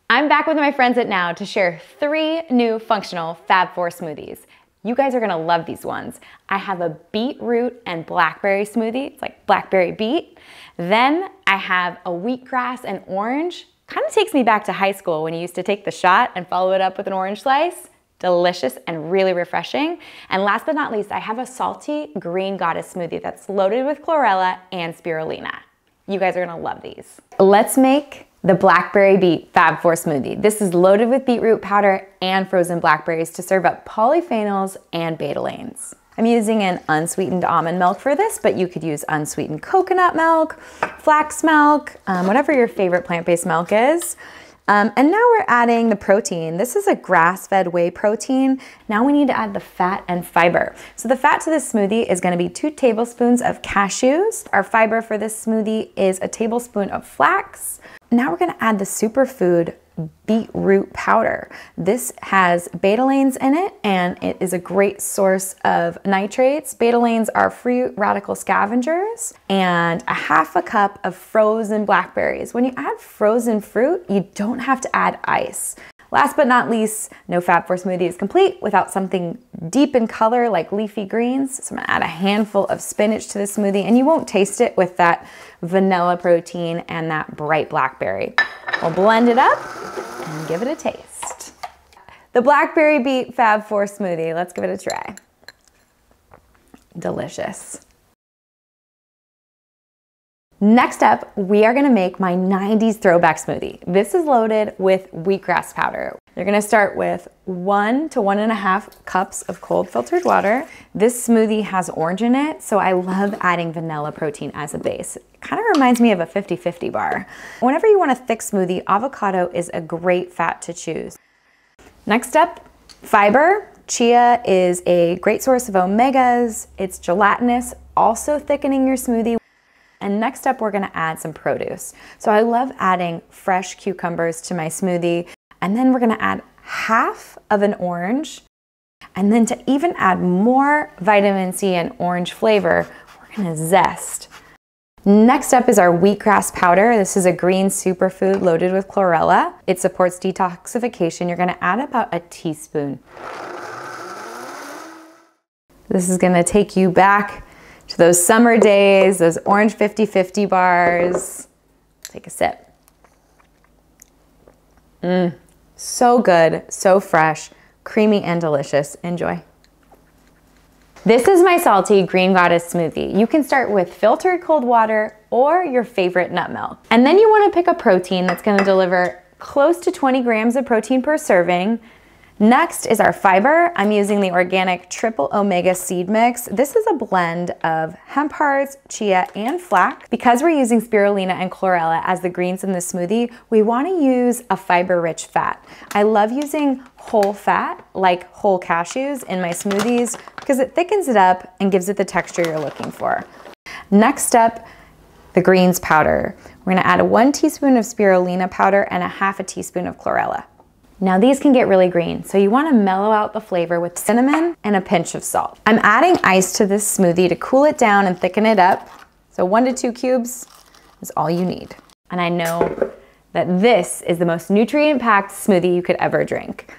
I'm back with my friends at Now to share 3 new functional Fab 4 smoothies. You guys are gonna love these ones. I have a beetroot and blackberry smoothie. It's like blackberry beet. Then I have a wheatgrass and orange. Kind of takes me back to high school when you used to take the shot and follow it up with an orange slice. Delicious and really refreshing. And last but not least, I have a salty green goddess smoothie that's loaded with chlorella and spirulina. You guys are gonna love these. Let's make the Blackberry Beet Fab 4 smoothie. This is loaded with beetroot powder and frozen blackberries to serve up polyphenols and betalains. I'm using an unsweetened almond milk for this, but you could use unsweetened coconut milk, flax milk, whatever your favorite plant-based milk is. And now we're adding the protein. This is a grass-fed whey protein. Now we need to add the fat and fiber. So the fat to this smoothie is gonna be 2 tablespoons of cashews. Our fiber for this smoothie is a tablespoon of flax. Now we're gonna add the superfood beetroot powder. This has betalains in it, and it is a great source of nitrates. Betalains are free radical scavengers, and a 1/2 cup of frozen blackberries. When you add frozen fruit, you don't have to add ice. Last but not least, no Fab 4 smoothie is complete without something deep in color like leafy greens. So I'm gonna add a handful of spinach to the smoothie, and you won't taste it with that vanilla protein and that bright blackberry. We'll blend it up and give it a taste. The Blackberry Beet Fab 4 smoothie, let's give it a try. Delicious. Next up, we are gonna make my 90s throwback smoothie. This is loaded with wheatgrass powder. You're gonna start with 1 to 1.5 cups of cold filtered water. This smoothie has orange in it, so I love adding vanilla protein as a base. It kind of reminds me of a 50-50 bar. Whenever you want a thick smoothie, avocado is a great fat to choose. Next up, fiber. Chia is a great source of omegas. It's gelatinous, also thickening your smoothie. And next up, we're gonna add some produce. So I love adding fresh cucumbers to my smoothie. And then we're gonna add 1/2 of an orange. And then to even add more vitamin C and orange flavor, we're gonna zest. Next up is our wheatgrass powder. This is a green superfood loaded with chlorella. It supports detoxification. You're gonna add about a teaspoon. This is gonna take you back to those summer days, those orange 50-50 bars. Take a sip. So good, so fresh, creamy and delicious. Enjoy. This is my salty green goddess smoothie. You can start with filtered cold water or your favorite nut milk. And then you wanna pick a protein that's gonna deliver close to 20 grams of protein per serving. Next is our fiber. I'm using the organic triple omega seed mix. This is a blend of hemp hearts, chia, and flax. Because we're using spirulina and chlorella as the greens in the smoothie, we want to use a fiber-rich fat. I love using whole fat, like whole cashews, in my smoothies because it thickens it up and gives it the texture you're looking for. Next up, the greens powder. We're gonna add 1 teaspoon of spirulina powder and a 1/2 teaspoon of chlorella. Now these can get really green, so you wanna mellow out the flavor with cinnamon and a pinch of salt. I'm adding ice to this smoothie to cool it down and thicken it up. So 1 to 2 cubes is all you need. And I know that this is the most nutrient-packed smoothie you could ever drink.